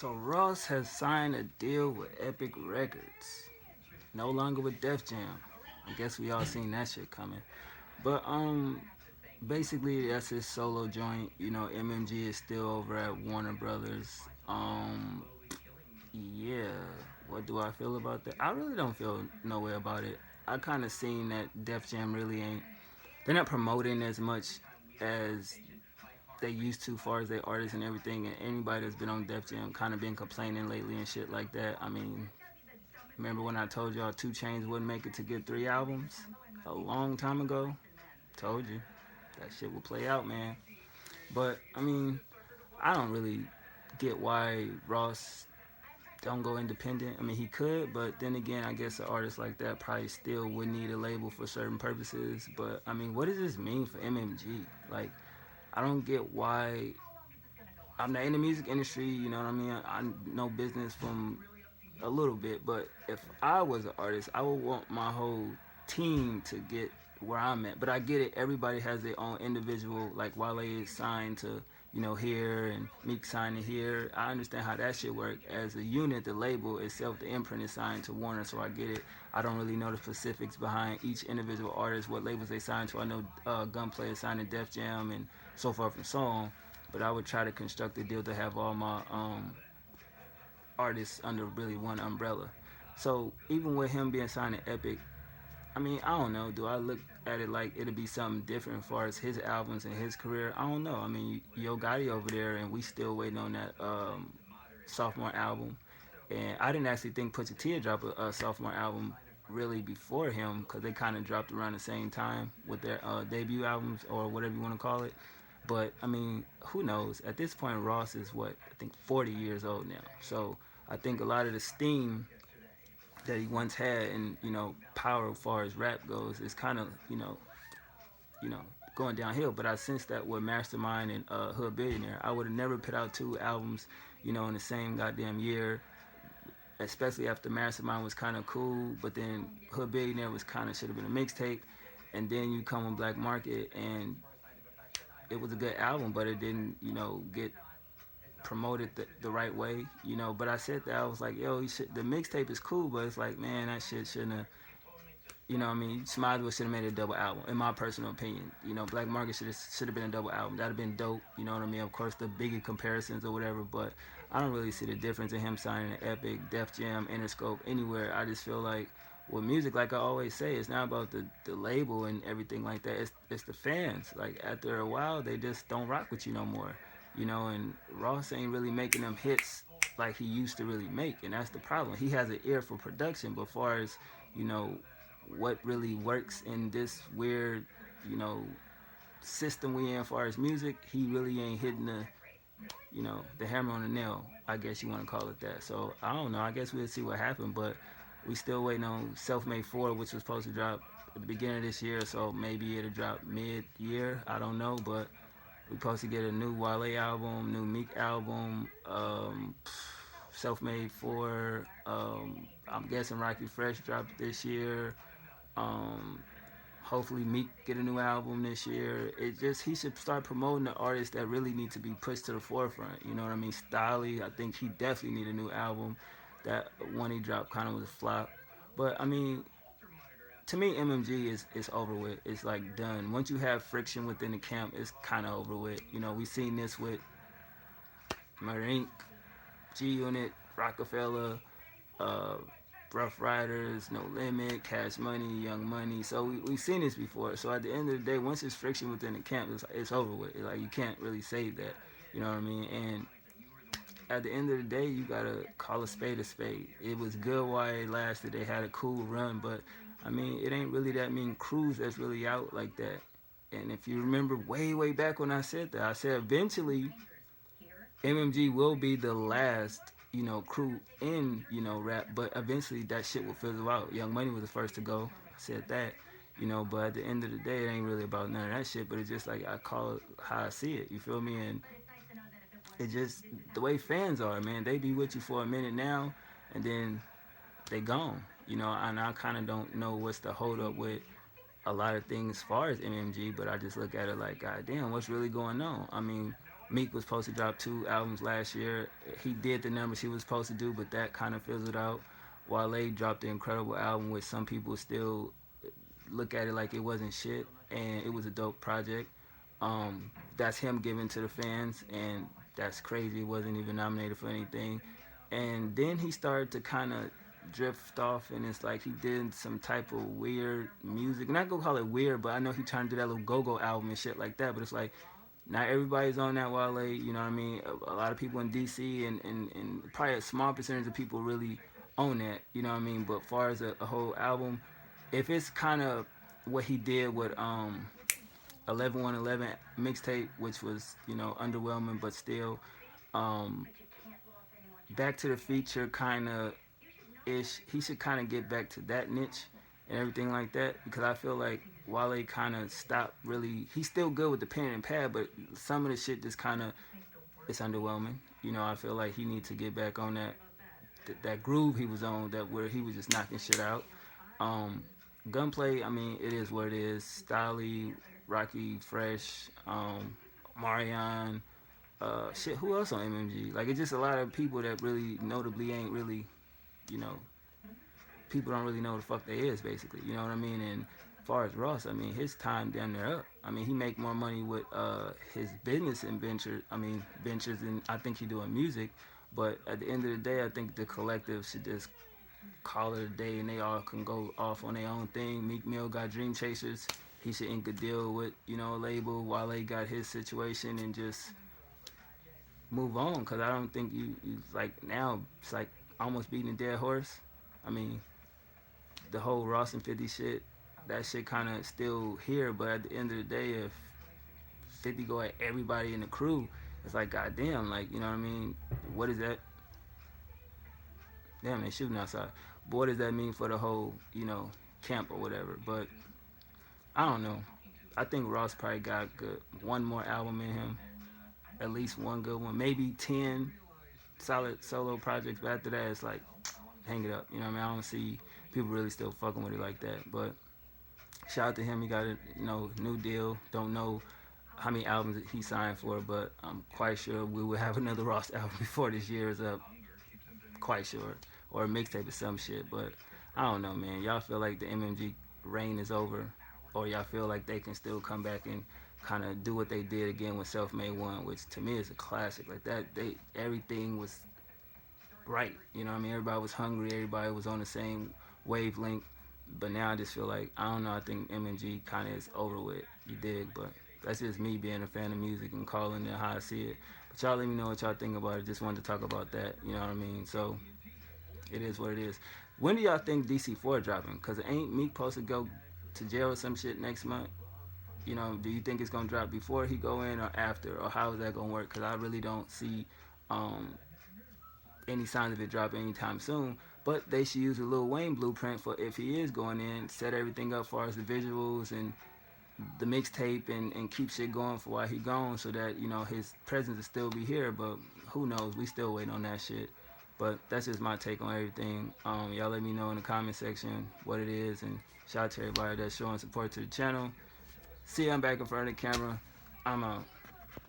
So Ross has signed a deal with Epic Records, no longer with Def Jam. I guess we all seen that shit coming. But basically that's his solo joint. MMG is still over at Warner Brothers. Yeah. What do I feel about that? I really don't feel no way about it. I kind of seen that Def Jam really ain't. They're not promoting as much as they used to, far as their artists and everything. And anybody that's been on Def Jam kind of been complaining lately and shit like that. I mean, remember when I told y'all Two Chains wouldn't make it to get 3 albums a long time ago? Told you that shit will play out, man. But I mean, I don't really get why Ross don't go independent. I mean, he could, but then again, I guess an artist like that probably still would need a label for certain purposes. But I mean, what does this mean for MMG? Like, I don't get why. I'm not in the music industry, you know what I mean? I know business from a little bit, but if I was an artist, I would want my whole team to get where I'm at. But I get it. Everybody has their own individual. Like Wale is signed to, here, and Meek signed to here. I understand how that shit work. As a unit, the label itself, the imprint is signed to Warner, so I get it. I don't really know the specifics behind each individual artist, what labels they signed to. I know Gunplay is signed to Def Jam and so forth and so on. But I would try to construct a deal to have all my artists under really one umbrella. So even with him being signed to Epic, I mean, I don't know. Do I look at it like it'll be something different as far as his albums and his career? I don't know. I mean, Yo Gotti over there, and we still waiting on that sophomore album. And I didn't actually think Pusha T would drop a sophomore album really before him, because they kind of dropped around the same time with their debut albums or whatever you want to call it. But I mean, who knows? At this point, Ross is what, I think 40 years old now. So I think a lot of the steam that he once had and power as far as rap goes is kind of going downhill. But I sense that with Mastermind and Hood Billionaire, I would have never put out 2 albums in the same goddamn year, especially after Mastermind was kind of cool, but then Hood Billionaire was kind of should have been a mixtape. And then you come on Black Market, and it was a good album, but it didn't get promoted the right way, But I said that, I was like, yo, the mixtape is cool, but it's like, man, that shit shouldn't have, what I mean? Smiley should have made a double album, in my personal opinion. Black Market should have been a double album. That'd have been dope, you know what I mean? Of course, the bigger comparisons or whatever, but I don't really see the difference in him signing an Epic, Def Jam, Interscope, anywhere. I just feel like with music, like I always say, it's not about the label and everything like that. It's the fans. Like, after a while, they just don't rock with you no more. And Ross ain't really making them hits like he used to really make, and that's the problem. He has an ear for production, but as far as, what really works in this weird, system we in as far as music, he really ain't hitting the hammer on the nail, I guess you want to call it that. So, I don't know. I guess we'll see what happens, but we still waiting on Self-Made 4, which was supposed to drop at the beginning of this year, so maybe it'll drop mid-year. I don't know, but we're supposed to get a new Wale album, new Meek album, Self-Made 4. I'm guessing Rocky Fresh dropped this year. Hopefully Meek get a new album this year. He should start promoting the artists that really need to be pushed to the forefront. You know what I mean? Styley, I think he definitely need a new album. That one he dropped kind of was a flop. But I mean, to me, MMG is over with. It's like done. Once you have friction within the camp, it's kind of over with. We seen this with Murder Inc., G Unit, Rockefeller, Rough Riders, No Limit, Cash Money, Young Money. So we've seen this before. So at the end of the day, once it's friction within the camp, it's over with. Like, you can't really save that. You know what I mean? And at the end of the day, you gotta call a spade a spade. It was good while it lasted. They had a cool run, but I mean, it ain't really that many crews that's really out like that. And if you remember way back when I said that, I said eventually MMG will be the last, crew in, rap, but eventually that shit will fizzle out. Young Money was the first to go. I said that, but at the end of the day, it ain't really about none of that shit, but it's just like I call it how I see it, you feel me? And it just, the way fans are, man, they be with you for a minute now, and then they gone. And I kind of don't know what's the hold up with a lot of things as far as MMG, but I just look at it like, God damn, what's really going on? I mean, Meek was supposed to drop 2 albums last year. He did the numbers he was supposed to do, but that kind of fizzled out. Wale dropped the incredible album, which some people still look at it like it wasn't shit, and it was a dope project. That's him giving to the fans, and that's crazy. He wasn't even nominated for anything. And then he started to kind of drift off, and it's like he did some type of weird music. Not gonna call it weird, but I know he trying to do that little go-go album and shit like that. But it's like not everybody's on that Wale. You know what I mean? A lot of people in DC and probably a small percentage of people really own that. You know what I mean? But as far as a whole album, if it's kind of what he did with 11-111 mixtape, which was, you know, underwhelming, but still, Back to the Future kind of ish. He should kind of get back to that niche and everything like that, because I feel like Wale kind of stopped really. He's still good with the pen and pad, but some of the shit just kind of, it's underwhelming. You know, I feel like he needs to get back on that groove he was on, that where he was just knocking shit out. Gunplay, I mean, it is what it is. Styley, Rocky Fresh, Marion, shit, who else on MMG? Like, it's just a lot of people that really notably ain't really, you know, people don't really know what the fuck they is, basically. You know what I mean? And as far as Ross, I mean, his time down there up. I mean, he make more money with his business and ventures, and I think he doing music. But at the end of the day, I think the collective should just call it a day, and they all can go off on their own thing. Meek Mill got Dream Chasers. He should ink a deal with, you know, a label. Wale got his situation, and just move on. Because I don't think you like, now it's like almost beating a dead horse. I mean, the whole Ross and 50 shit, that shit kind of still here. But at the end of the day, if 50 go at everybody in the crew, it's like, goddamn, like, you know what I mean? What is that? Damn, they shooting outside. But what does that mean for the whole, you know, camp or whatever? But I don't know. I think Ross probably got good, one more album in him, at least one good one, maybe 10 solid solo projects. But after that, it's like, hang it up. You know what I mean? I don't see people really still fucking with it like that. But shout out to him. He got a, you know, new deal. Don't know how many albums he signed for, but I'm quite sure we will have another Ross album before this year is up. Quite sure. Or a mixtape or some shit. But I don't know, man. Y'all feel like the MMG reign is over, or y'all feel like they can still come back and kind of do what they did again with Self-Made One, which to me is a classic. Like that, everything was right. You know what I mean? Everybody was hungry. Everybody was on the same wavelength. But now I just feel like, I don't know, I think MMG kind of is over with. You dig? But that's just me being a fan of music and calling it how I see it. But y'all let me know what y'all think about it. Just wanted to talk about that. You know what I mean? So it is what it is. When do y'all think DC4 dropping? Because ain't Meek supposed to go to jail or some shit next month? You know, do you think it's going to drop before he go in or after? Or how is that going to work? Because I really don't see any signs of it dropping anytime soon. But they should use a Lil Wayne blueprint for if he is going in, set everything up as far as the visuals and the mixtape, and keep shit going for while he gone, so that, you know, his presence will still be here. But who knows? We still waiting on that shit. But that's just my take on everything. Y'all let me know in the comment section what it is, and shout out to everybody that's showing support to the channel. See, I'm back in front of the camera. I'm out.